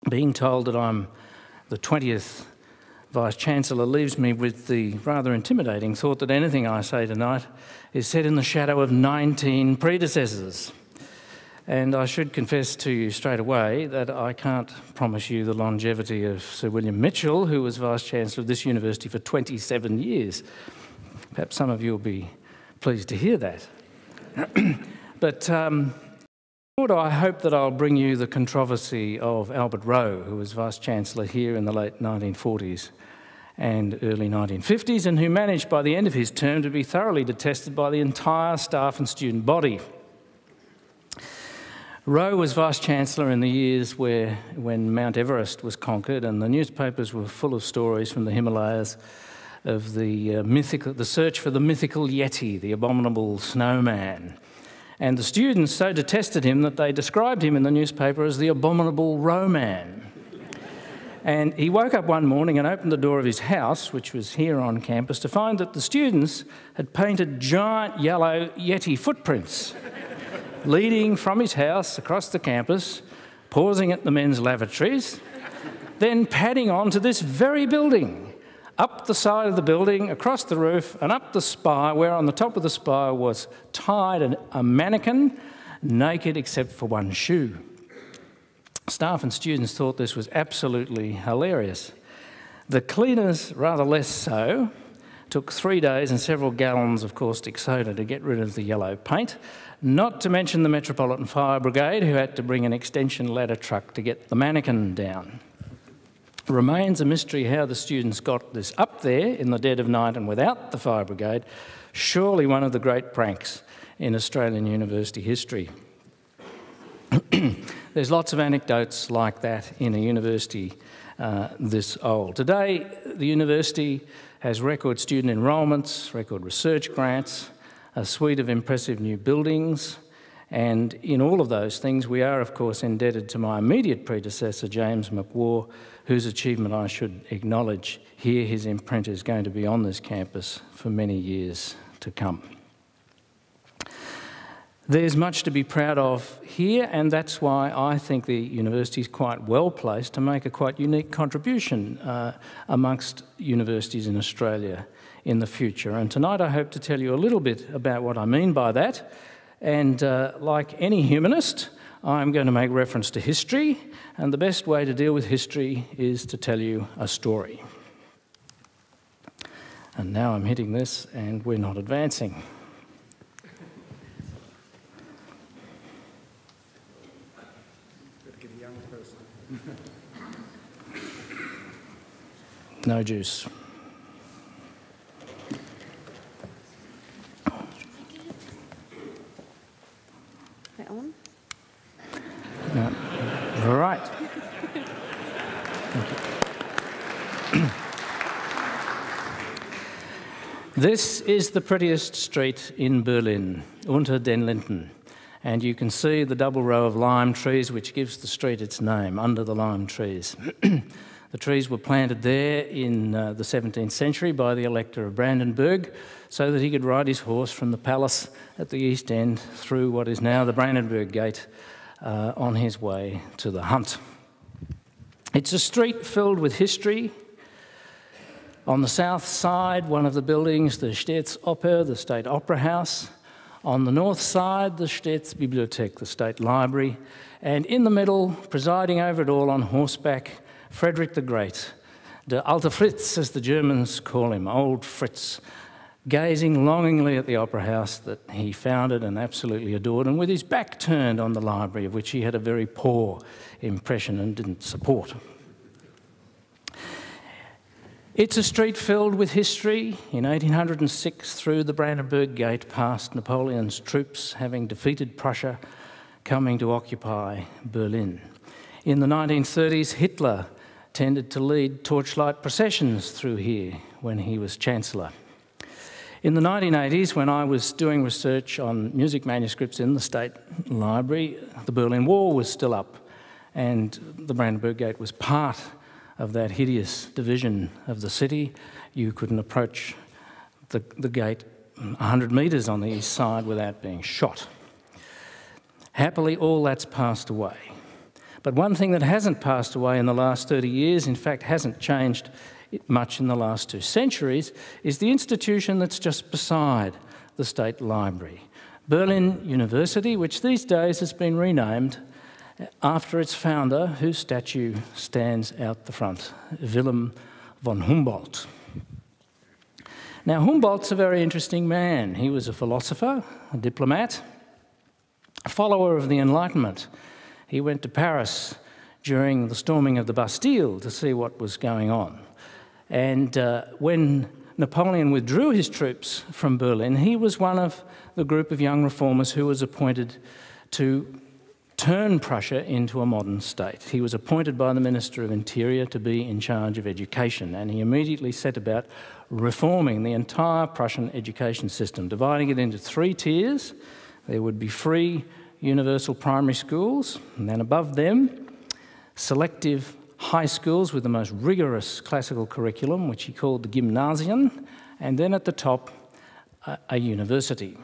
Being told that I'm the 20th Vice-Chancellor leaves me with the rather intimidating thought that anything I say tonight is set in the shadow of 19 predecessors. And I should confess to you straight away that I can't promise you the longevity of Sir William Mitchell, who was Vice-Chancellor of this university for 27 years. Perhaps some of you will be pleased to hear that. But I hope that I'll bring you the controversy of Albert Rowe, who was Vice-Chancellor here in the late 1940s and early 1950s, and who managed by the end of his term to be thoroughly detested by the entire staff and student body. Rowe was Vice-Chancellor in the years when Mount Everest was conquered, and the newspapers were full of stories from the Himalayas of the search for the mythical Yeti, the abominable snowman. And the students so detested him that they described him in the newspaper as the abominable Roman. And he woke up one morning and opened the door of his house, which was here on campus, to find that the students had painted giant yellow Yeti footprints leading from his house across the campus, pausing at the men's lavatories, then padding on to this very building, up the side of the building, across the roof, and up the spire, where on the top of the spire was tied a mannequin, naked except for one shoe. Staff and students thought this was absolutely hilarious. The cleaners, rather less so, took 3 days and several gallons of caustic soda to get rid of the yellow paint, not to mention the Metropolitan Fire Brigade, who had to bring an extension ladder truck to get the mannequin down. It remains a mystery how the students got this up there in the dead of night and without the fire brigade. Surely one of the great pranks in Australian university history. There's lots of anecdotes like that in a university this old. Today, the university has record student enrolments, record research grants, a suite of impressive new buildings, and in all of those things we are, of course, indebted to my immediate predecessor, James McWar, whose achievement I should acknowledge here. His imprint is going to be on this campus for many years to come. There's much to be proud of here, and that's why I think the university is quite well placed to make a quite unique contribution amongst universities in Australia in the future. And tonight I hope to tell you a little bit about what I mean by that. And like any humanist, I'm going to make reference to history, and the best way to deal with history is to tell you a story. And now I'm hitting this, and we're not advancing. No juice. Right on? No. All right. This is the prettiest street in Berlin, Unter den Linden. And you can see the double row of lime trees which gives the street its name, Under the Lime Trees. The trees were planted there in the 17th century by the Elector of Brandenburg so that he could ride his horse from the palace at the East End through what is now the Brandenburg Gate on his way to the hunt. It's a street filled with history. On the south side, one of the buildings, the Staatsoper, the State Opera House. On the north side, the Staatsbibliothek, the State Library. And in the middle, presiding over it all on horseback, Frederick the Great, der alte Fritz, as the Germans call him, old Fritz, gazing longingly at the opera house that he founded and absolutely adored, and with his back turned on the library, of which he had a very poor impression and didn't support. It's a street filled with history. In 1806, through the Brandenburg Gate, past Napoleon's troops, having defeated Prussia, coming to occupy Berlin. In the 1930s, Hitler tended to lead torchlight processions through here when he was Chancellor. In the 1980s, when I was doing research on music manuscripts in the State Library, the Berlin Wall was still up, and the Brandenburg Gate was part of that hideous division of the city. You couldn't approach the gate 100 metres on the east side without being shot. Happily, all that's passed away. But one thing that hasn't passed away in the last 30 years, in fact hasn't changed much in the last 2 centuries, is the institution that's just beside the State Library, Berlin University, which these days has been renamed after its founder, whose statue stands out the front, Wilhelm von Humboldt. Now, Humboldt's a very interesting man. He was a philosopher, a diplomat, a follower of the Enlightenment. He went to Paris during the storming of the Bastille to see what was going on. And when Napoleon withdrew his troops from Berlin, he was one of the group of young reformers who was appointed to turn Prussia into a modern state. He was appointed by the Minister of Interior to be in charge of education, and he immediately set about reforming the entire Prussian education system, dividing it into 3 tiers. There would be free universal primary schools, and then above them, selective high schools with the most rigorous classical curriculum, which he called the Gymnasien, and then at the top, a university.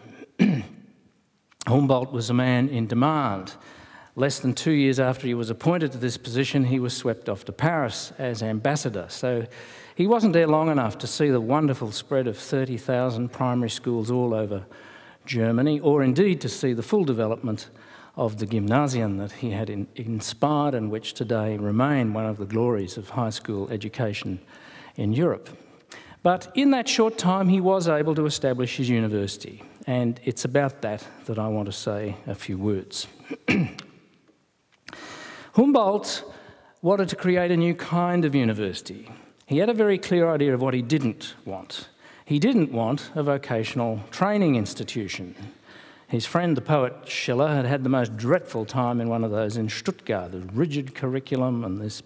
Humboldt was a man in demand. Less than 2 years after he was appointed to this position, he was swept off to Paris as ambassador. So he wasn't there long enough to see the wonderful spread of 30,000 primary schools all over Germany, or indeed to see the full development of the Gymnasien that he had inspired and which today remain one of the glories of high school education in Europe. But in that short time, he was able to establish his university, and it's about that I want to say a few words. Humboldt wanted to create a new kind of university. He had a very clear idea of what he didn't want. He didn't want a vocational training institution. His friend, the poet Schiller, had had the most dreadful time in one of those in Stuttgart, the rigid curriculum and these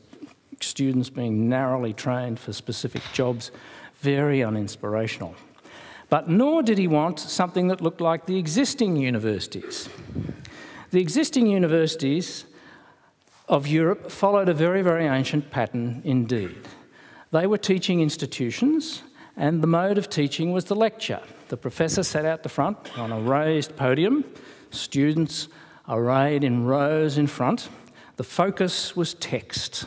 students being narrowly trained for specific jobs, very uninspirational. But nor did he want something that looked like the existing universities. The existing universities of Europe followed a very, very ancient pattern indeed. They were teaching institutions, and the mode of teaching was the lecture. The professor sat out the front on a raised podium, students arrayed in rows in front. The focus was text,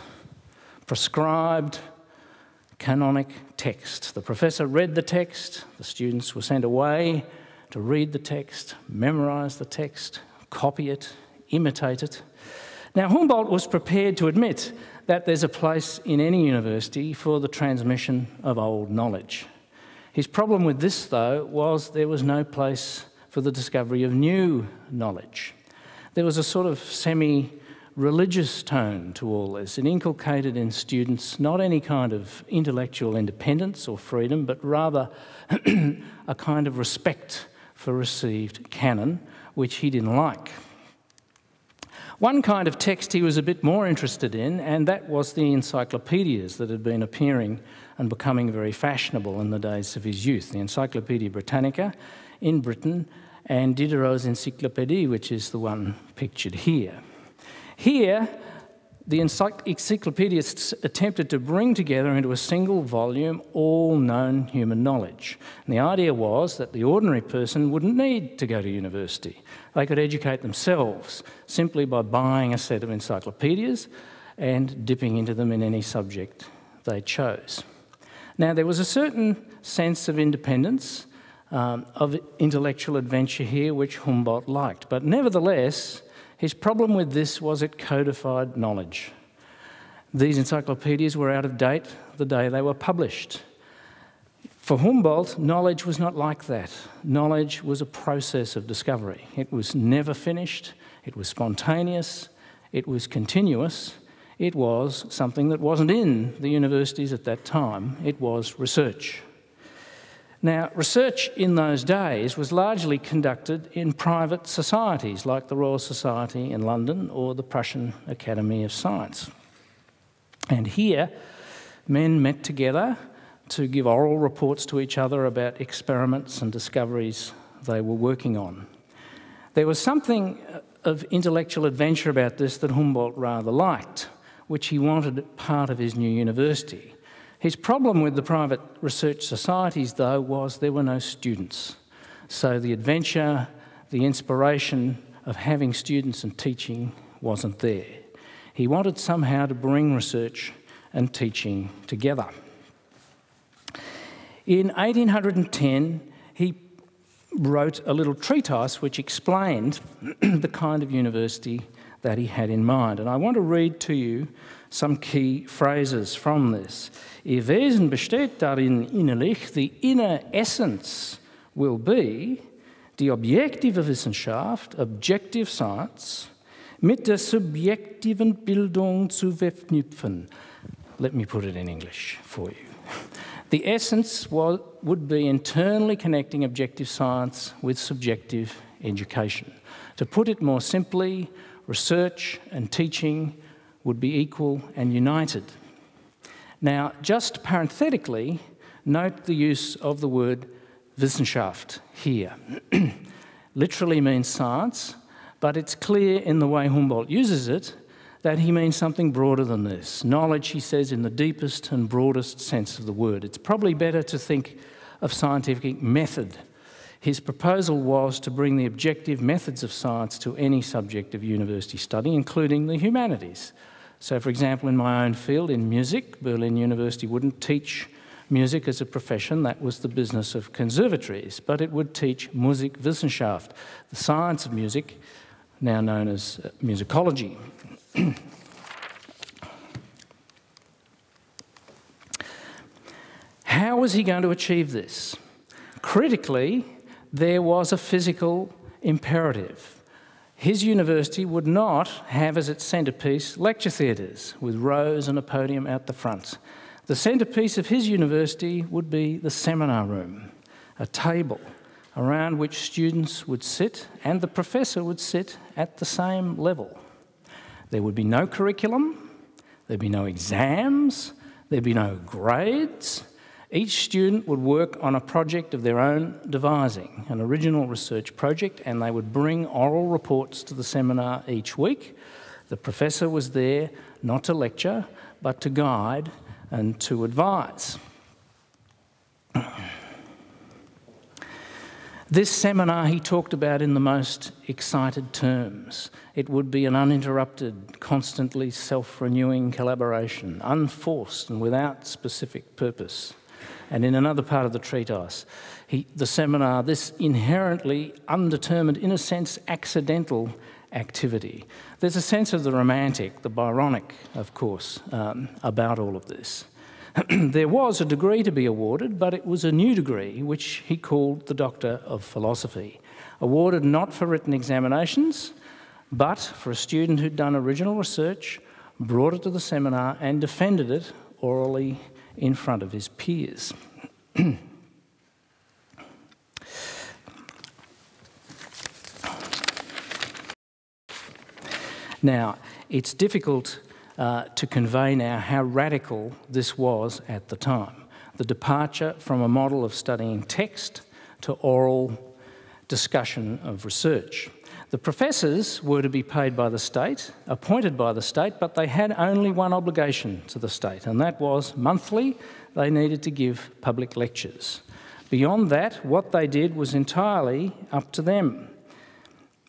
prescribed canonic text. The professor read the text, the students were sent away to read the text, memorise the text, copy it, imitate it. Now, Humboldt was prepared to admit that there's a place in any university for the transmission of old knowledge. His problem with this, though, was there was no place for the discovery of new knowledge. There was a sort of semi-religious tone to all this. It inculcated in students not any kind of intellectual independence or freedom, but rather a kind of respect for received canon, which he didn't like. One kind of text he was a bit more interested in, and that was the encyclopaedias that had been appearing and becoming very fashionable in the days of his youth. The Encyclopedia Britannica in Britain and Diderot's Encyclopedia, which is the one pictured here. Here, the encyclopedists attempted to bring together into a single volume all known human knowledge. And the idea was that the ordinary person wouldn't need to go to university. They could educate themselves simply by buying a set of encyclopedias and dipping into them in any subject they chose. Now, there was a certain sense of independence, of intellectual adventure here, which Humboldt liked. But nevertheless, his problem with this was it codified knowledge. These encyclopedias were out of date the day they were published. For Humboldt, knowledge was not like that. Knowledge was a process of discovery. It was never finished, it was spontaneous, it was continuous, it was something that wasn't in the universities at that time. It was research. Now, research in those days was largely conducted in private societies like the Royal Society in London or the Prussian Academy of Science. And here, men met together to give oral reports to each other about experiments and discoveries they were working on. There was something of intellectual adventure about this that Humboldt rather liked, which he wanted part of his new university. His problem with the private research societies, though, was there were no students. So the adventure, the inspiration of having students and teaching wasn't there. He wanted somehow to bring research and teaching together. In 1810, he wrote a little treatise which explained the kind of university that he had in mind. And I want to read to you some key phrases from this. Ihr Wesen besteht darin innerlich, the inner essence will be die objektive Wissenschaft, objective science, mit der subjektiven Bildung zu verknüpfen. Let me put it in English for you. The essence would be internally connecting objective science with subjective education. To put it more simply, research and teaching would be equal and united. Now, just parenthetically, note the use of the word Wissenschaft here. Literally means science, but it's clear in the way Humboldt uses it that he means something broader than this. Knowledge, he says, in the deepest and broadest sense of the word. It's probably better to think of scientific method. His proposal was to bring the objective methods of science to any subject of university study, including the humanities. So, for example, in my own field, in music, Berlin University wouldn't teach music as a profession. That was the business of conservatories, but it would teach Musikwissenschaft, the science of music, now known as musicology. How was he going to achieve this? Critically, there was a physical imperative. His university would not have as its centrepiece lecture theatres with rows and a podium out the front. The centrepiece of his university would be the seminar room, a table around which students would sit and the professor would sit at the same level. There would be no curriculum, there'd be no exams, there'd be no grades. Each student would work on a project of their own devising, an original research project, and they would bring oral reports to the seminar each week. The professor was there not to lecture, but to guide and to advise. This seminar he talked about in the most excited terms. It would be an uninterrupted, constantly self-renewing collaboration, unforced and without specific purpose. And in another part of the treatise, the seminar, this inherently undetermined, in a sense, accidental activity. There's a sense of the romantic, the Byronic, of course, about all of this. There was a degree to be awarded, but it was a new degree, which he called the Doctor of Philosophy, awarded not for written examinations, but for a student who'd done original research, brought it to the seminar and defended it orally in front of his peers. Now, it's difficult to convey now how radical this was at the time. The departure from a model of studying text to oral discussion of research. The professors were to be paid by the state, appointed by the state, but they had only one obligation to the state, and that was monthly they needed to give public lectures. Beyond that, what they did was entirely up to them.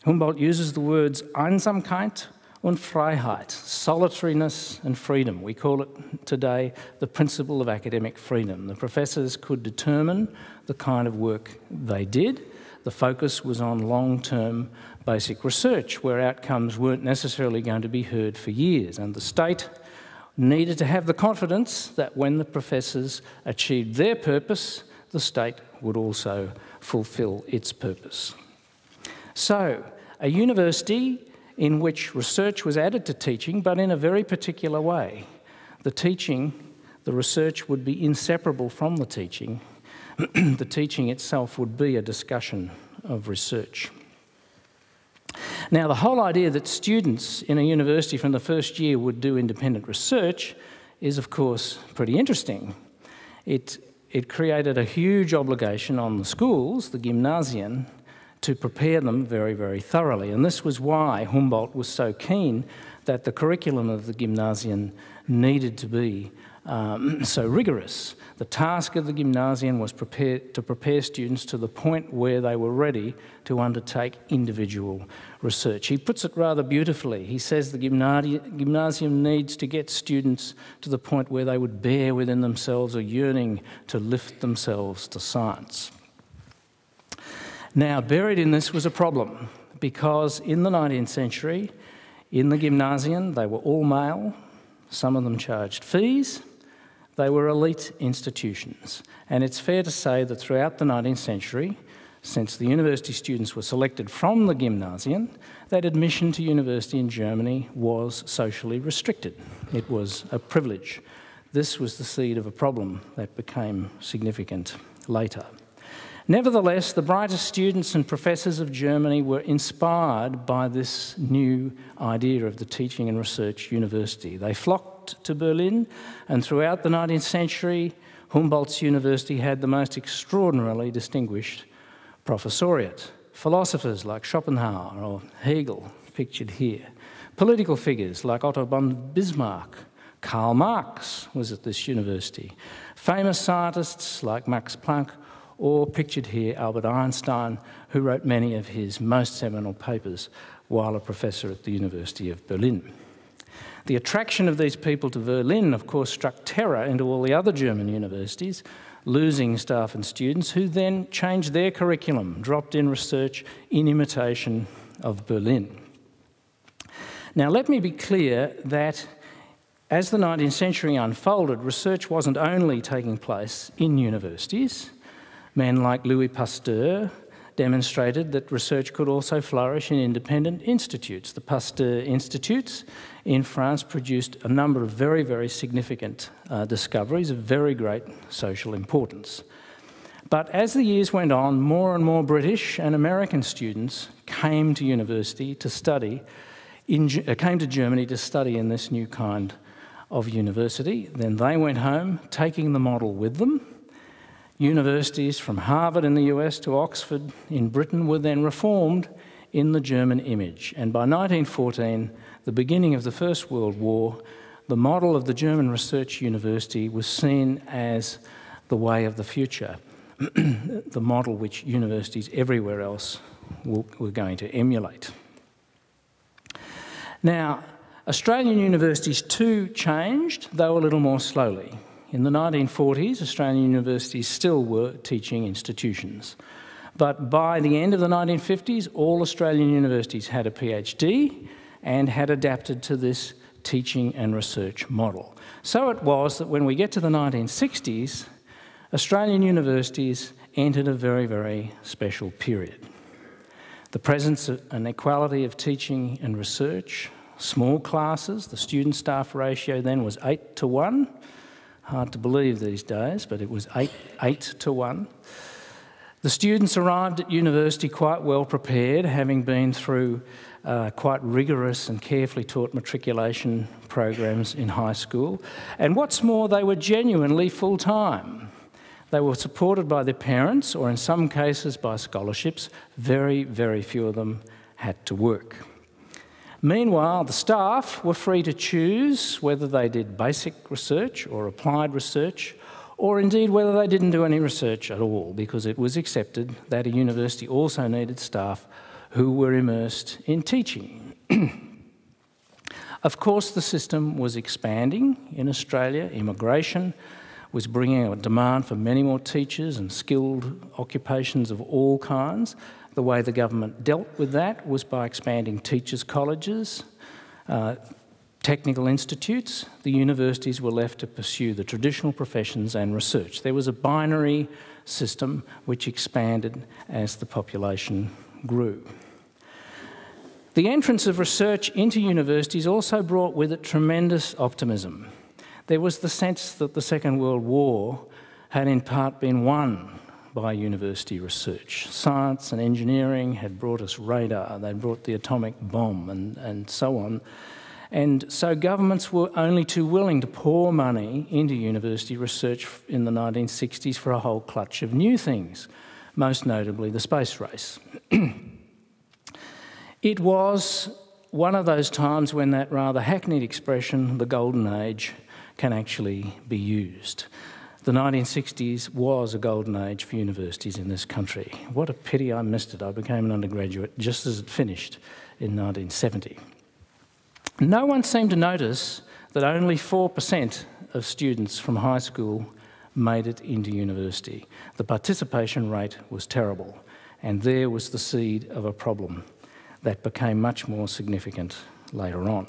Humboldt uses the words Einsamkeit und Freiheit, solitariness and freedom. We call it today the principle of academic freedom. The professors could determine the kind of work they did. The focus was on long-term basic research, where outcomes weren't necessarily going to be heard for years, and the state needed to have the confidence that when the professors achieved their purpose, the state would also fulfil its purpose. So, a university in which research was added to teaching, but in a very particular way. The research would be inseparable from the teaching. The teaching itself would be a discussion of research. Now, the whole idea that students in a university from the first year would do independent research is, of course, pretty interesting. It created a huge obligation on the schools, the Gymnasien, to prepare them very, very thoroughly. And this was why Humboldt was so keen that the curriculum of the Gymnasien needed to be so rigorous. The task of the gymnasium was to prepare students to the point where they were ready to undertake individual research. He puts it rather beautifully. He says the gymnasium needs to get students to the point where they would bear within themselves a yearning to lift themselves to science. Now, buried in this was a problem, because in the 19th century, in the gymnasium, they were all male, some of them charged fees, they were elite institutions. And it's fair to say that throughout the 19th century, since the university students were selected from the gymnasium, that admission to university in Germany was socially restricted. It was a privilege. This was the seed of a problem that became significant later. Nevertheless, the brightest students and professors of Germany were inspired by this new idea of the teaching and research university. They flocked to Berlin, and throughout the 19th century, Humboldt's university had the most extraordinarily distinguished professoriate. Philosophers like Schopenhauer or Hegel, pictured here. Political figures like Otto von Bismarck. Karl Marx was at this university. Famous scientists like Max Planck, or pictured here, Albert Einstein, who wrote many of his most seminal papers while a professor at the University of Berlin. The attraction of these people to Berlin, of course, struck terror into all the other German universities, losing staff and students who then changed their curriculum, dropped in research in imitation of Berlin. Now, let me be clear that as the 19th century unfolded, research wasn't only taking place in universities. Men like Louis Pasteur demonstrated that research could also flourish in independent institutes. The Pasteur Institutes in France produced a number of very, very significant discoveries of very great social importance. But as the years went on, more and more British and American students came to university to study, came to Germany to study in this new kind of university. Then they went home, taking the model with them. Universities from Harvard in the US to Oxford in Britain were then reformed in the German image. And by 1914, the beginning of the First World War, the model of the German research university was seen as the way of the future, the model which universities everywhere else were going to emulate. Now, Australian universities too changed, though a little more slowly. In the 1940s, Australian universities still were teaching institutions. But by the end of the 1950s, all Australian universities had a PhD and had adapted to this teaching and research model. So it was that when we get to the 1960s, Australian universities entered a very, very special period. The presence of an equality of teaching and research, small classes, the student-staff ratio then was 8:1. Hard to believe these days, but it was 8:1. The students arrived at university quite well prepared, having been through quite rigorous and carefully taught matriculation programs in high school. And what's more, they were genuinely full-time. They were supported by their parents, or in some cases by scholarships. Very, very few of them had to work. Meanwhile, the staff were free to choose whether they did basic research or applied research, or indeed whether they didn't do any research at all, because it was accepted that a university also needed staff who were immersed in teaching. Of course, the system was expanding in Australia. Immigration was bringing a demand for many more teachers and skilled occupations of all kinds. The way the government dealt with that was by expanding teachers' colleges, technical institutes. The universities were left to pursue the traditional professions and research. There was a binary system which expanded as the population grew. The entrance of research into universities also brought with it tremendous optimism. There was the sense that the Second World War had in part been won by university research. Science and engineering had brought us radar, they'd brought the atomic bomb and so on. And so governments were only too willing to pour money into university research in the 1960s for a whole clutch of new things, most notably the space race. It was one of those times when that rather hackneyed expression, the golden age, can actually be used. The 1960s was a golden age for universities in this country. What a pity I missed it. I became an undergraduate just as it finished in 1970. No one seemed to notice that only 4% of students from high school made it into university. The participation rate was terrible, and there was the seed of a problem that became much more significant later on.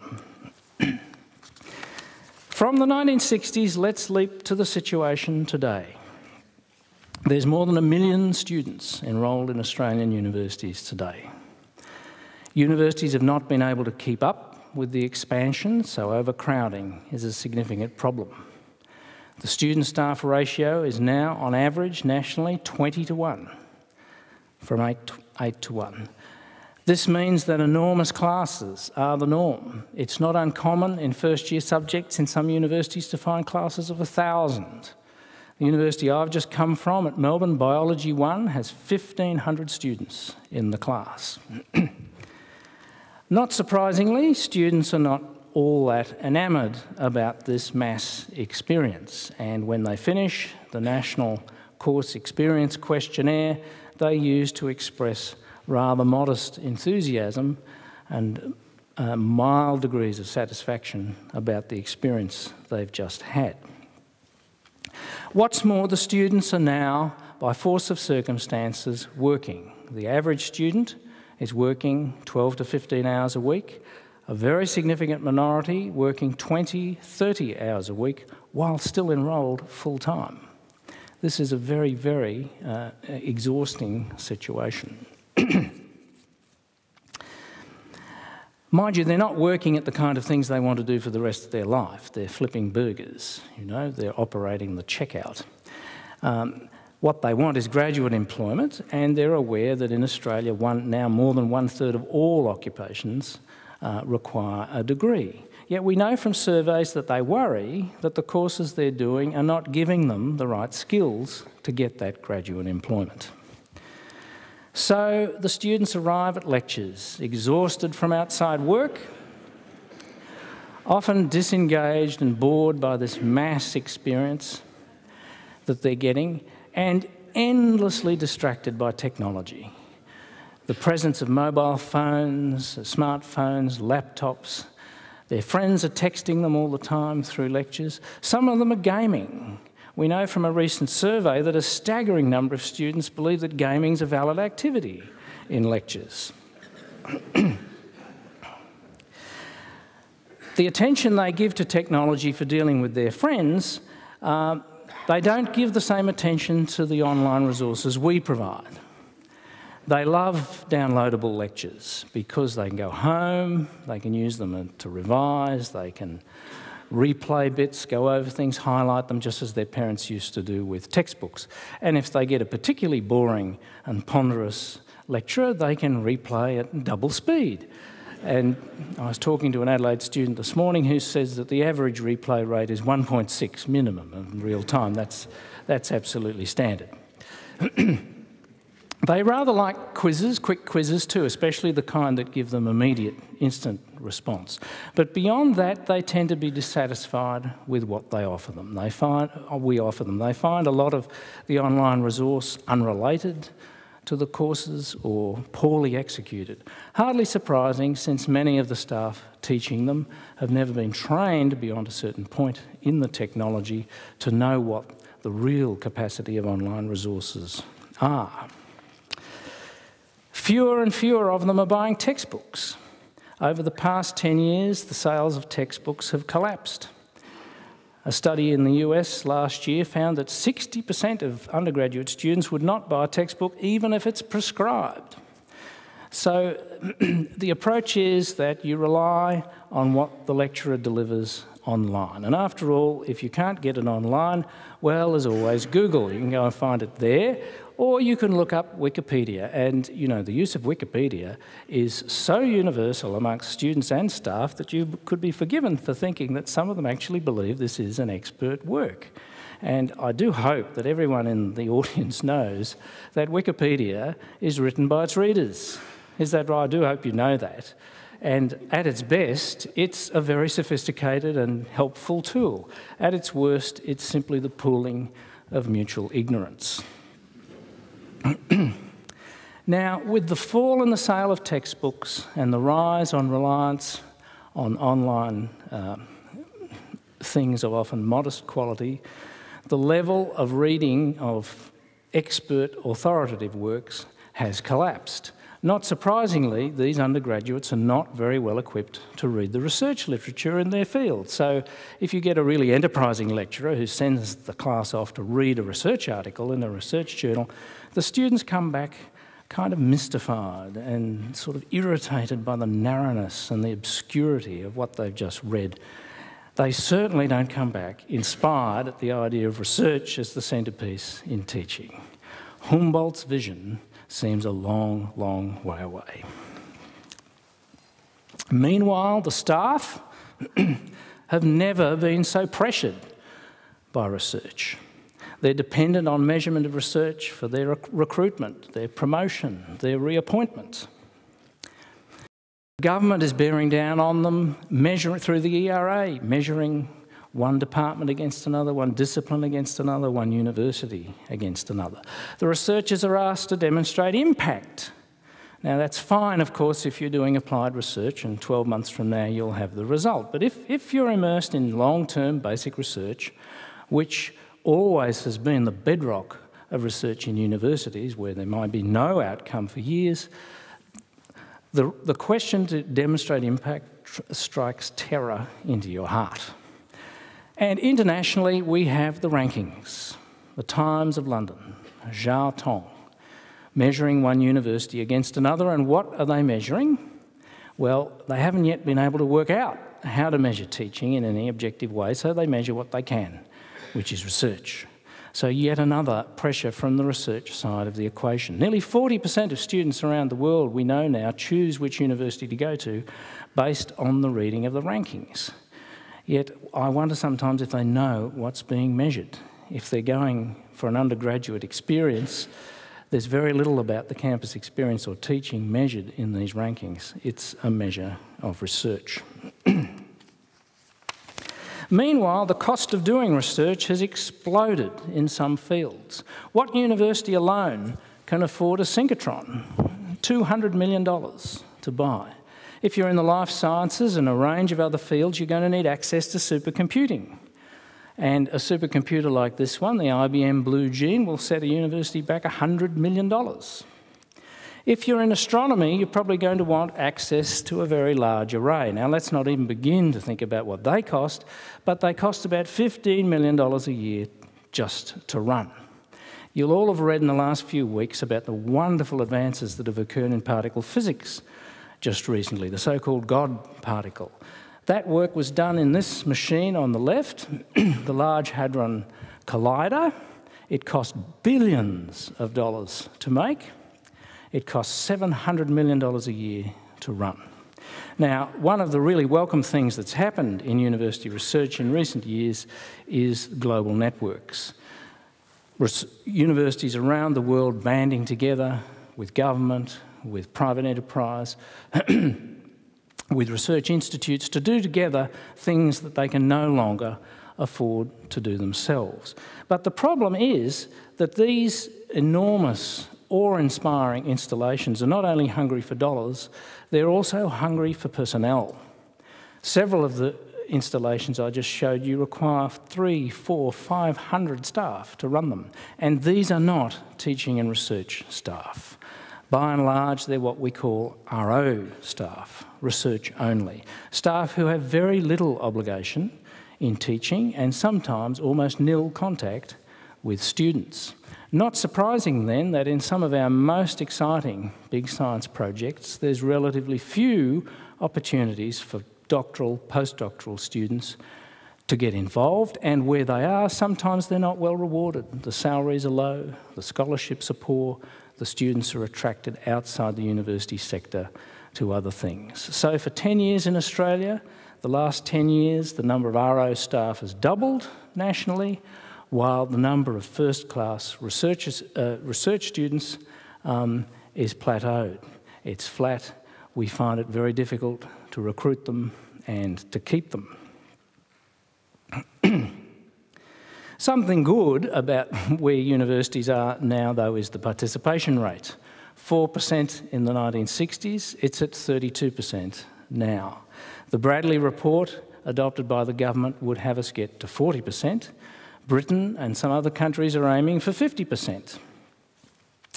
From the 1960s, let's leap to the situation today. There's more than 1 million students enrolled in Australian universities today. Universities have not been able to keep up with the expansion, so overcrowding is a significant problem. The student-staff ratio is now, on average, nationally 20 to 1, from 8 to 1. This means that enormous classes are the norm. It's not uncommon in first-year subjects in some universities to find classes of 1,000. The university I've just come from at Melbourne, Biology 1, has 1,500 students in the class. Not surprisingly, students are not all that enamoured about this mass experience, and when they finish the National Course Experience Questionnaire, they use to express rather modest enthusiasm and mild degrees of satisfaction about the experience they've just had. What's more, the students are now, by force of circumstances, working. The average student is working 12 to 15 hours a week, a very significant minority working 20, 30 hours a week while still enrolled full-time. This is a very, very exhausting situation. Mind you, they're not working at the kind of things they want to do for the rest of their life. They're flipping burgers, you know, they're operating the checkout. What they want is graduate employment, and they're aware that in Australia now more than 1/3 of all occupations require a degree. Yet we know from surveys that they worry that the courses they're doing are not giving them the right skills to get that graduate employment. So the students arrive at lectures, exhausted from outside work, often disengaged and bored by this mass experience that they're getting, and endlessly distracted by technology. The presence of mobile phones, smartphones, laptops. Their friends are texting them all the time through lectures. Some of them are gaming. We know from a recent survey that a staggering number of students believe that gaming is a valid activity in lectures. The attention they give to technology for dealing with their friends, they don't give the same attention to the online resources we provide. They love downloadable lectures because they can go home, they can use them to revise, they can replay bits, go over things, highlight them, just as their parents used to do with textbooks. And if they get a particularly boring and ponderous lecturer, they can replay at double speed. And I was talking to an Adelaide student this morning who says that the average replay rate is 1.6 minimum in real time. That's absolutely standard. They rather like quizzes, quick quizzes too, especially the kind that give them immediate, instant response. But beyond that, they tend to be dissatisfied with what they offer them. They find a lot of the online resource unrelated to the courses or poorly executed. Hardly surprising, since many of the staff teaching them have never been trained beyond a certain point in the technology to know what the real capacity of online resources are. Fewer and fewer of them are buying textbooks. Over the past 10 years, the sales of textbooks have collapsed. A study in the US last year found that 60% of undergraduate students would not buy a textbook even if it's prescribed. So the approach is that you rely on what the lecturer delivers online. And after all, if you can't get it online, well, there's always Google. You can go and find it there, or you can look up Wikipedia. And, you know, the use of Wikipedia is so universal amongst students and staff that you could be forgiven for thinking that some of them actually believe this is an expert work. And I do hope that everyone in the audience knows that Wikipedia is written by its readers. Is that right? I do hope you know that. And at its best, it's a very sophisticated and helpful tool. At its worst, it's simply the pooling of mutual ignorance. Now, with the fall in the sale of textbooks and the rise on reliance on online things of often modest quality, the level of reading of expert authoritative works has collapsed. Not surprisingly, these undergraduates are not very well equipped to read the research literature in their field. So if you get a really enterprising lecturer who sends the class off to read a research article in a research journal, the students come back kind of mystified and sort of irritated by the narrowness and the obscurity of what they've just read. They certainly don't come back inspired at the idea of research as the centrepiece in teaching. Humboldt's vision seems a long, long way away. Meanwhile, the staff have never been so pressured by research. They're dependent on measurement of research for their recruitment, their promotion, their reappointment. The government is bearing down on them, measuring through the ERA, measuring one department against another, one discipline against another, one university against another. The researchers are asked to demonstrate impact. Now that's fine, of course, if you're doing applied research and 12 months from now you'll have the result. But if you're immersed in long-term basic research, which always has been the bedrock of research in universities where there might be no outcome for years, the question to demonstrate impact strikes terror into your heart. And internationally, we have the rankings. The Times of London, Zhao Tong, measuring one university against another. And what are they measuring? Well, they haven't yet been able to work out how to measure teaching in any objective way, so they measure what they can, which is research. So yet another pressure from the research side of the equation. Nearly 40% of students around the world, we know now, choose which university to go to based on the reading of the rankings. Yet I wonder sometimes if they know what's being measured. If they're going for an undergraduate experience, there's very little about the campus experience or teaching measured in these rankings. It's a measure of research. Meanwhile, the cost of doing research has exploded in some fields. What university alone can afford a synchrotron? $200 million to buy. If you're in the life sciences and a range of other fields, you're going to need access to supercomputing. And a supercomputer like this one, the IBM Blue Gene, will set a university back $100 million. If you're in astronomy, you're probably going to want access to a very large array. Now, let's not even begin to think about what they cost, but they cost about $15 million a year just to run. You'll all have read in the last few weeks about the wonderful advances that have occurred in particle physics just recently, the so-called God particle. That work was done in this machine on the left, the Large Hadron Collider. It cost billions of dollars to make. It costs $700 million a year to run. Now, one of the really welcome things that's happened in university research in recent years is global networks. Universities around the world banding together with government, with private enterprise, with research institutes to do together things that they can no longer afford to do themselves. But the problem is that these enormous, awe-inspiring installations are not only hungry for dollars, they're also hungry for personnel. Several of the installations I just showed you require 300, 400, 500 staff to run them. And these are not teaching and research staff. By and large, they're what we call RO staff, research only. Staff who have very little obligation in teaching and sometimes almost nil contact with students. Not surprising then that in some of our most exciting big science projects, there's relatively few opportunities for doctoral, postdoctoral students to get involved, and where they are, sometimes they're not well rewarded. The salaries are low, the scholarships are poor, the students are attracted outside the university sector to other things. So for 10 years in Australia, the last 10 years, the number of RO staff has doubled nationally, while the number of first-class research students is plateaued. It's flat we find it very difficult to recruit them and to keep them. Something good about where universities are now, though, is the participation rate. 4% in the 1960s, it's at 32% now. The Bradley report, adopted by the government, would have us get to 40%. Britain and some other countries are aiming for 50%.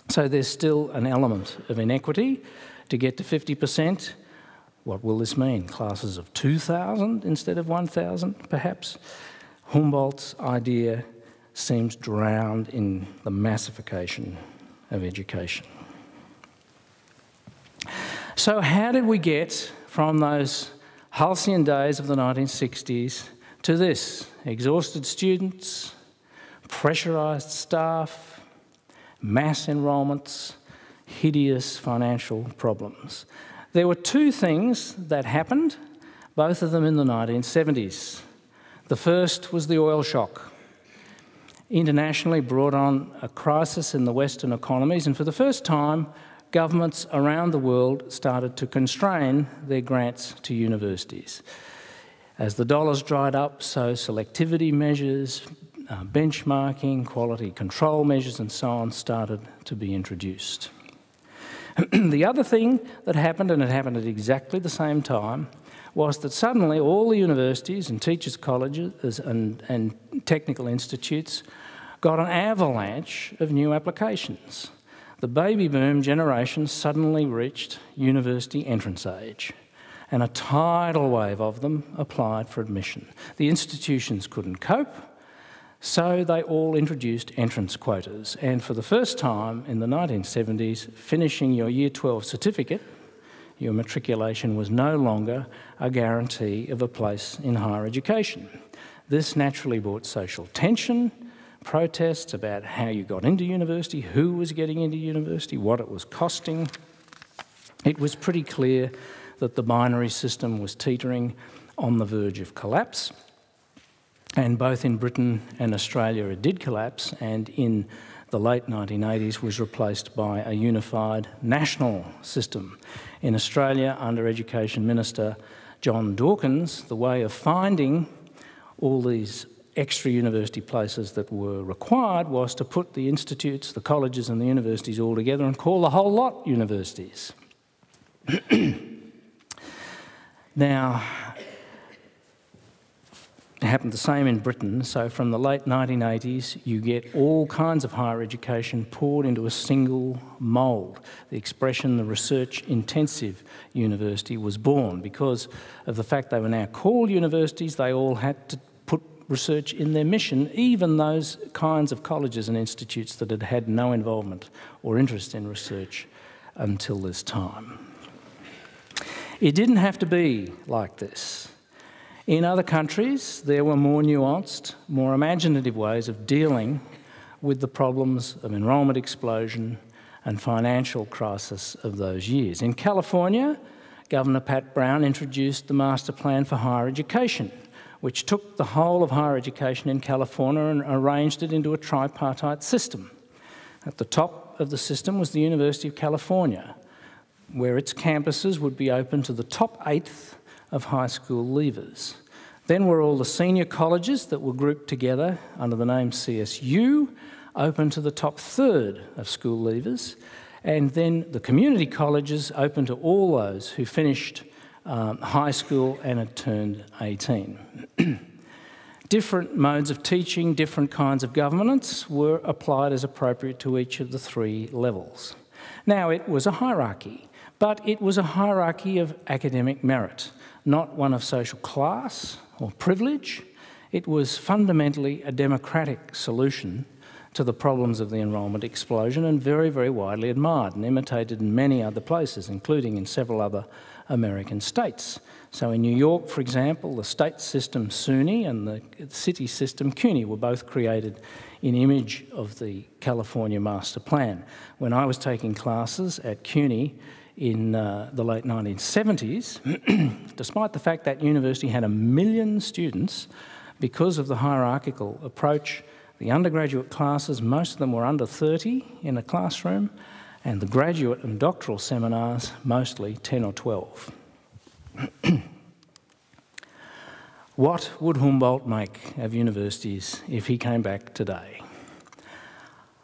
So there's still an element of inequity. To get to 50%, what will this mean? Classes of 2,000 instead of 1,000, perhaps? Humboldt's idea seems drowned in the massification of education. So how did we get from those halcyon days of the 1960s to this? Exhausted students, pressurised staff, mass enrolments, hideous financial problems. There were two things that happened, both of them in the 1970s. The first was the oil shock. Internationally brought on a crisis in the Western economies, and for the first time, governments around the world started to constrain their grants to universities. As the dollars dried up, so selectivity measures, benchmarking, quality control measures and so on started to be introduced. The other thing that happened, and it happened at exactly the same time, was that suddenly all the universities and teachers' colleges and technical institutes got an avalanche of new applications. The baby boom generation suddenly reached university entrance age, and a tidal wave of them applied for admission. The institutions couldn't cope, so they all introduced entrance quotas, and for the first time in the 1970s, finishing your Year 12 certificate, your matriculation was no longer a guarantee of a place in higher education. This naturally brought social tension, protests about how you got into university, who was getting into university, what it was costing. It was pretty clear that the binary system was teetering on the verge of collapse. And both in Britain and Australia it did collapse, and in the late 1980s was replaced by a unified national system. In Australia, under Education Minister John Dawkins, the way of finding all these extra university places that were required was to put the institutes, the colleges and the universities all together and call the whole lot universities. Now, it happened the same in Britain. So from the late 1980s, you get all kinds of higher education poured into a single mould. The expression, the research-intensive university, was born. Because of the fact they were now called universities, they all had to put research in their mission, even those kinds of colleges and institutes that had had no involvement or interest in research until this time. It didn't have to be like this. In other countries, there were more nuanced, more imaginative ways of dealing with the problems of enrolment explosion and financial crisis of those years. In California, Governor Pat Brown introduced the Master Plan for Higher Education, which took the whole of higher education in California and arranged it into a tripartite system. At the top of the system was the University of California, where its campuses would be open to the top eighth of high school leavers. Then were all the senior colleges that were grouped together under the name CSU, open to the top third of school leavers, and then the community colleges open to all those who finished high school and had turned 18. Different modes of teaching, different kinds of governance were applied as appropriate to each of the three levels. Now, it was a hierarchy, but it was a hierarchy of academic merit, not one of social class or privilege. It was fundamentally a democratic solution to the problems of the enrolment explosion, and very, very widely admired and imitated in many other places, including in several other American states. So in New York, for example, the state system SUNY and the city system CUNY were both created in image of the California Master Plan. When I was taking classes at CUNY in the late 1970s, despite the fact that university had 1 million students, because of the hierarchical approach, the undergraduate classes, most of them were under 30 in a classroom, and the graduate and doctoral seminars mostly 10 or 12. What would Humboldt make of universities if he came back today?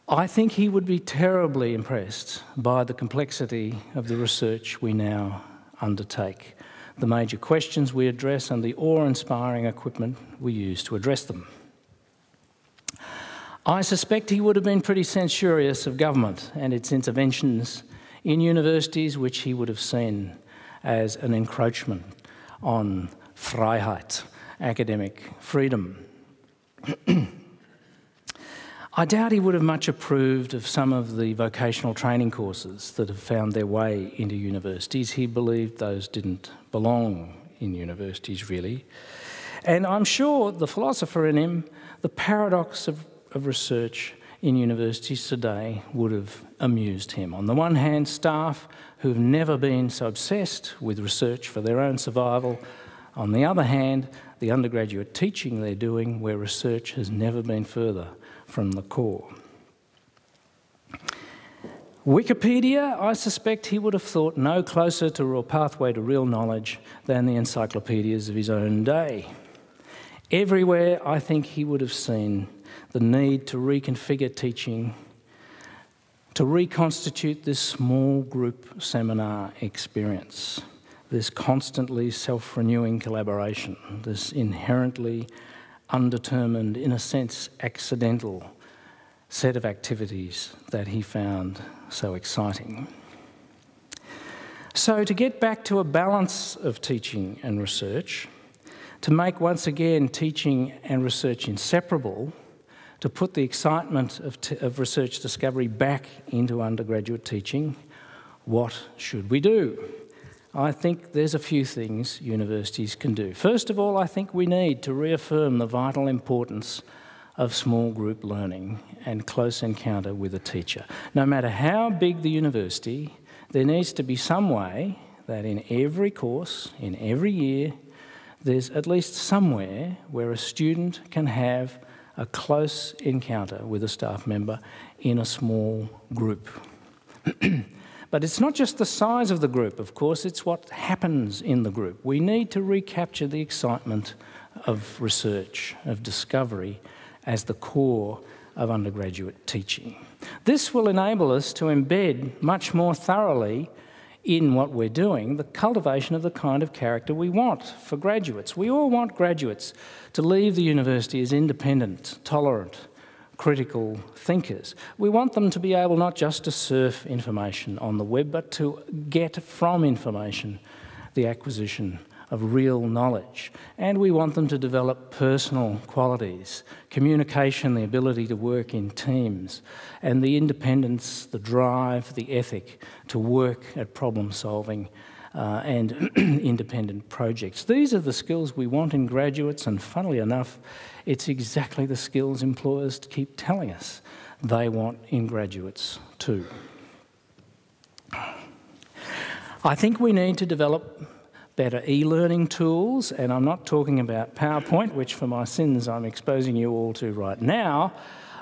I think he would be terribly impressed by the complexity of the research we now undertake, the major questions we address and the awe-inspiring equipment we use to address them. I suspect he would have been pretty censorious of government and its interventions in universities, which he would have seen as an encroachment on Freiheit, academic freedom. I doubt he would have much approved of some of the vocational training courses that have found their way into universities. He believed those didn't belong in universities, really. And I'm sure the philosopher in him, the paradox of research in universities today would have amused him. On the one hand, staff who've never been so obsessed with research for their own survival. On the other hand, the undergraduate teaching they're doing where research has never been further from the core. Wikipedia, I suspect he would have thought no closer to a pathway to real knowledge than the encyclopedias of his own day. Everywhere, I think he would have seen the need to reconfigure teaching, to reconstitute this small group seminar experience, this constantly self-renewing collaboration, this inherently undetermined, in a sense, accidental set of activities that he found so exciting. So to get back to a balance of teaching and research, to make once again teaching and research inseparable, to put the excitement of research discovery back into undergraduate teaching, what should we do? I think there's a few things universities can do. First of all, I think we need to reaffirm the vital importance of small group learning and close encounter with a teacher. No matter how big the university, there needs to be some way that in every course, in every year, there's at least somewhere where a student can have a close encounter with a staff member in a small group. But it's not just the size of the group, of course, it's what happens in the group. We need to recapture the excitement of research, of discovery, as the core of undergraduate teaching. This will enable us to embed much more thoroughly in what we're doing the cultivation of the kind of character we want for graduates. We all want graduates to leave the university as independent, tolerant, critical thinkers. We want them to be able not just to surf information on the web, but to get from information the acquisition of real knowledge. And we want them to develop personal qualities, communication, the ability to work in teams, and the independence, the drive, the ethic to work at problem solving and independent projects. These are the skills we want in graduates, and funnily enough, it's exactly the skills employers keep telling us they want in graduates too. I think we need to develop better e-learning tools, and I'm not talking about PowerPoint, which for my sins I'm exposing you all to right now.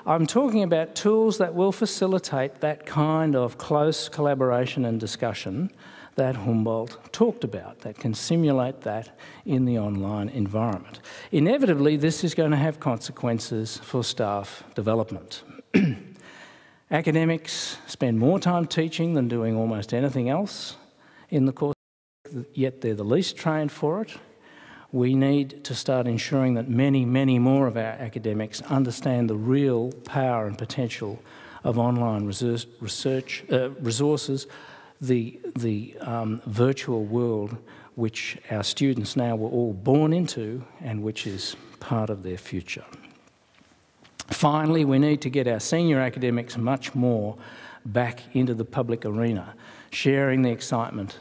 I'm talking about tools that will facilitate that kind of close collaboration and discussion that Humboldt talked about, that can simulate that in the online environment. Inevitably, this is going to have consequences for staff development. Academics spend more time teaching than doing almost anything else in the course, yet they're the least trained for it. We need to start ensuring that many, many more of our academics understand the real power and potential of online resources, the virtual world which our students now were all born into and which is part of their future. Finally, we need to get our senior academics much more back into the public arena, sharing the excitement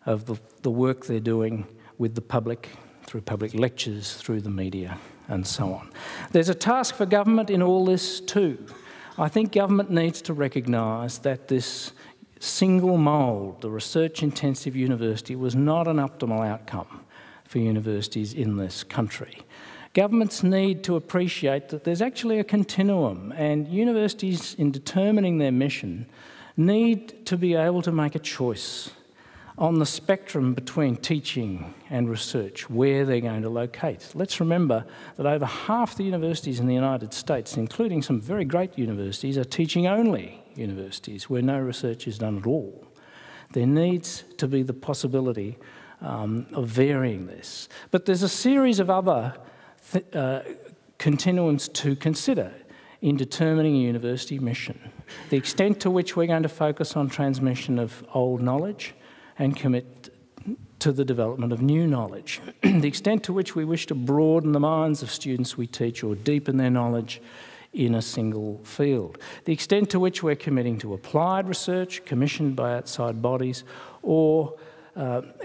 of the work they're doing with the public, through public lectures, through the media, and so on. There's a task for government in all this too. I think government needs to recognise that this single mould, the research-intensive university, was not an optimal outcome for universities in this country. Governments need to appreciate that there's actually a continuum, and universities, in determining their mission, need to be able to make a choice on the spectrum between teaching and research, where they're going to locate. Let's remember that over half the universities in the United States, including some very great universities, are teaching-only universities where no research is done at all. There needs to be the possibility of varying this. But there's a series of other continuums to consider in determining a university mission. The extent to which we're going to focus on transmission of old knowledge and commit to the development of new knowledge. The extent to which we wish to broaden the minds of students we teach or deepen their knowledge in a single field. The extent to which we're committing to applied research commissioned by outside bodies or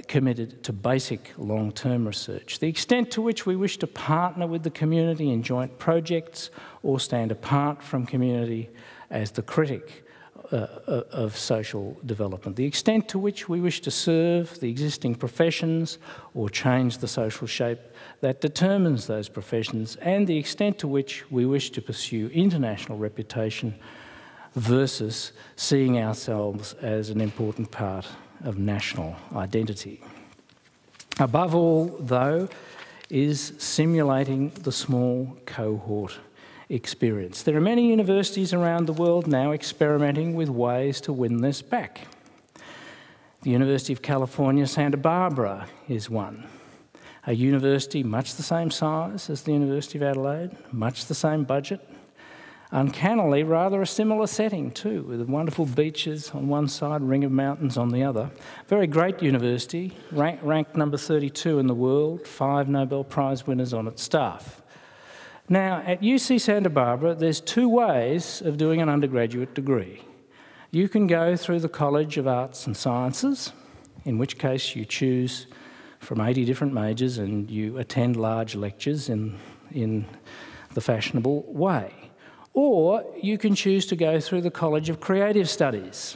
committed to basic long-term research. The extent to which we wish to partner with the community in joint projects or stand apart from community as the critic of social development. The extent to which we wish to serve the existing professions or change the social shape that determines those professions, and the extent to which we wish to pursue international reputation versus seeing ourselves as an important part of national identity. Above all, though, is simulating the small cohort experience. There are many universities around the world now experimenting with ways to win this back. The University of California, Santa Barbara is one. A university much the same size as the University of Adelaide, much the same budget, uncannily rather a similar setting too, with wonderful beaches on one side, ring of mountains on the other. Very great university, ranked number 32 in the world, 5 Nobel Prize winners on its staff. Now, at UC Santa Barbara, there's 2 ways of doing an undergraduate degree. You can go through the College of Arts and Sciences, in which case you choose from 80 different majors and you attend large lectures in the fashionable way. Or you can choose to go through the College of Creative Studies.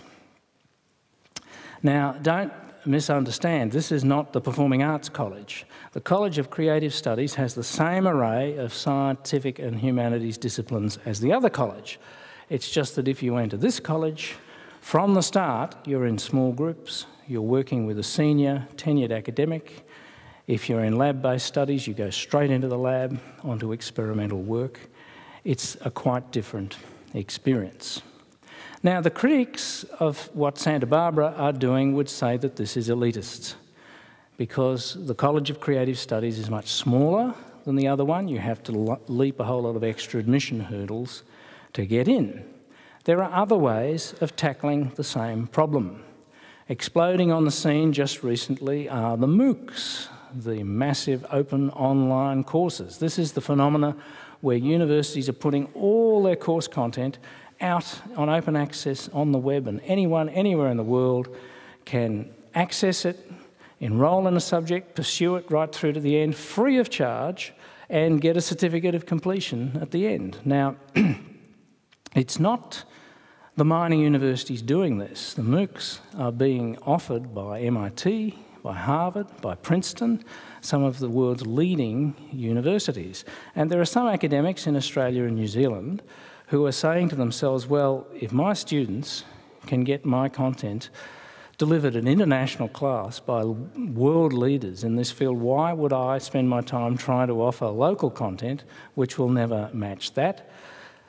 Now, don't misunderstand, this is not the Performing Arts College. The College of Creative Studies has the same array of scientific and humanities disciplines as the other college. It's just that if you enter this college, from the start, you're in small groups, you're working with a senior, tenured academic. If you're in lab-based studies, you go straight into the lab, onto experimental work. It's a quite different experience. Now, the critics of what Santa Barbara are doing would say that this is elitist, because the College of Creative Studies is much smaller than the other one. You have to leap a whole lot of extra admission hurdles to get in. There are other ways of tackling the same problem. Exploding on the scene just recently are the MOOCs, the massive open online courses. This is the phenomena where universities are putting all their course content out on open access on the web, and anyone, anywhere in the world can access it, enrol in a subject, pursue it right through to the end, free of charge, and get a certificate of completion at the end. Now, it's not the mining universities doing this. The MOOCs are being offered by MIT, by Harvard, by Princeton, some of the world's leading universities. And there are some academics in Australia and New Zealand who are saying to themselves, well, if my students can get my content delivered in international class by world leaders in this field, why would I spend my time trying to offer local content which will never match that?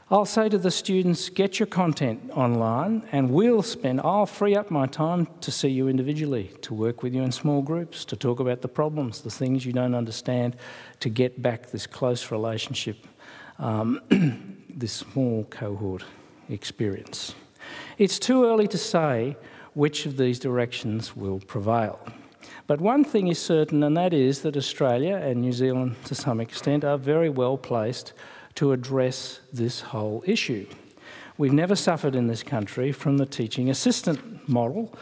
I'll say to the students, get your content online and I'll free up my time to see you individually, to work with you in small groups, to talk about the problems, the things you don't understand, to get back this close relationship, this small cohort experience. It's too early to say which of these directions will prevail. But one thing is certain, and that is that Australia and New Zealand, to some extent, are very well placed to address this whole issue. We've never suffered in this country from the teaching assistant model,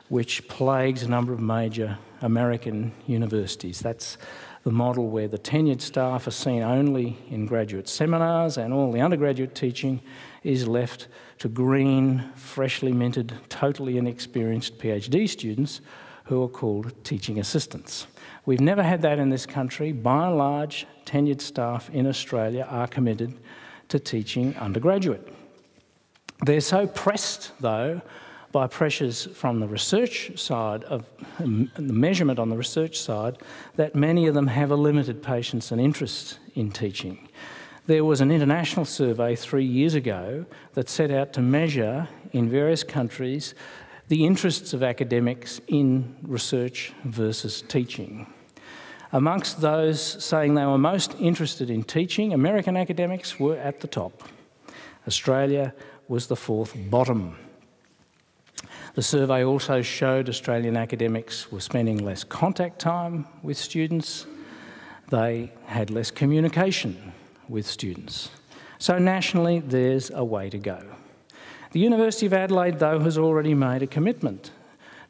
which plagues a number of major American universities. That's the model where the tenured staff are seen only in graduate seminars and all the undergraduate teaching is left to green, freshly minted, totally inexperienced PhD students who are called teaching assistants. We've never had that in this country. By and large, tenured staff in Australia are committed to teaching undergraduate. They're so pressed, though, by pressures from the research side of the measurement on the research side that many of them have a limited patience and interest in teaching. There was an international survey 3 years ago that set out to measure in various countries the interests of academics in research versus teaching. Amongst those saying they were most interested in teaching, American academics were at the top. Australia was the fourth bottom. The survey also showed Australian academics were spending less contact time with students. They had less communication with students. So nationally, there's a way to go. The University of Adelaide, though, has already made a commitment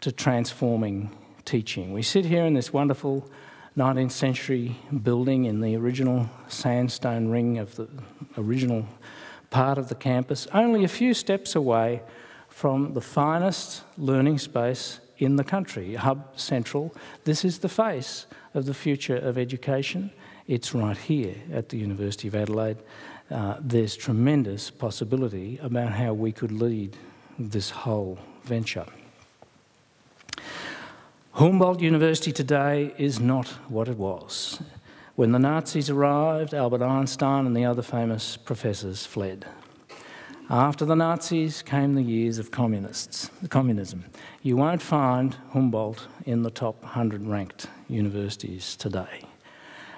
to transforming teaching. We sit here in this wonderful 19th century building in the original sandstone ring of the original part of the campus, only a few steps away from the finest learning space in the country, Hub Central. This is the face of the future of education. It's right here at the University of Adelaide. There's tremendous possibility about how we could lead this whole venture. Humboldt University today is not what it was. When the Nazis arrived, Albert Einstein and the other famous professors fled. After the Nazis came the years of communism. You won't find Humboldt in the top 100 ranked universities today.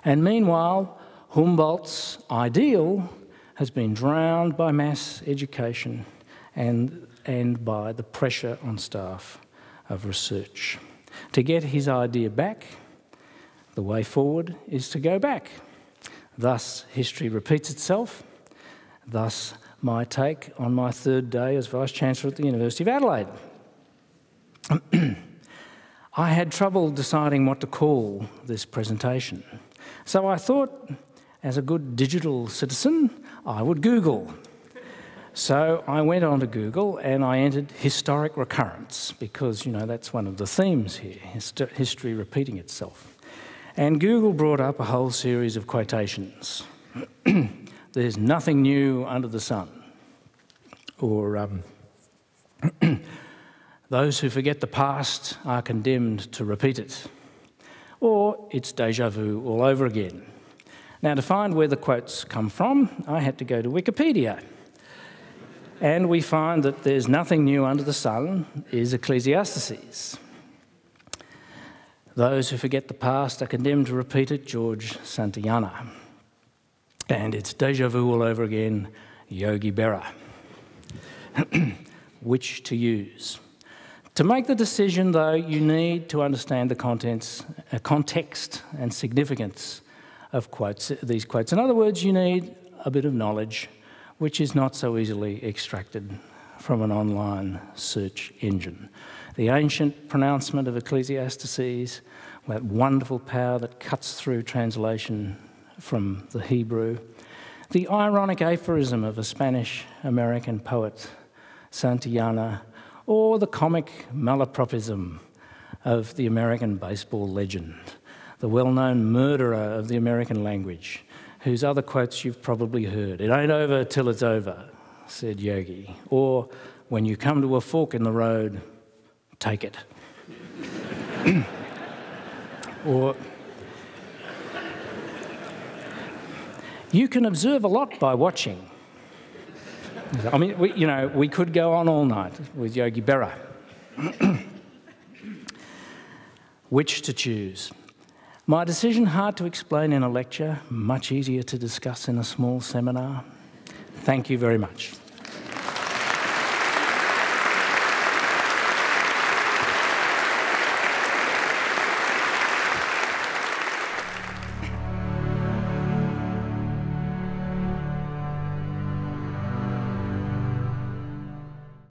And meanwhile, Humboldt's ideal has been drowned by mass education and by the pressure on staff of research. To get his idea back, the way forward is to go back. Thus, history repeats itself. Thus, my take on my third day as Vice-Chancellor at the University of Adelaide. I had trouble deciding what to call this presentation. So I thought, as a good digital citizen, I would Google. So I went on to Google and I entered historic recurrence because, you know, that's one of the themes here, history repeating itself. And Google brought up a whole series of quotations. There's nothing new under the sun. Or those who forget the past are condemned to repeat it. Or it's déjà vu all over again. Now, to find where the quotes come from, I had to go to Wikipedia. And we find that there's nothing new under the sun is Ecclesiastes. Those who forget the past are condemned to repeat it, George Santayana. And it's déjà vu all over again, Yogi Berra. Which to use? To make the decision, though, you need to understand the context and significance of these quotes. In other words, you need a bit of knowledge, which is not so easily extracted from an online search engine. The ancient pronouncement of Ecclesiastes, that wonderful power that cuts through translation from the Hebrew. The ironic aphorism of a Spanish-American poet, Santayana, or the comic malapropism of the American baseball legend, the well-known murderer of the American language, whose other quotes you've probably heard. It ain't over till it's over, said Yogi. Or, when you come to a fork in the road, take it. Or, you can observe a lot by watching. I mean, we could go on all night with Yogi Berra. Which to choose? My decision hard to explain in a lecture, much easier to discuss in a small seminar. Thank you very much.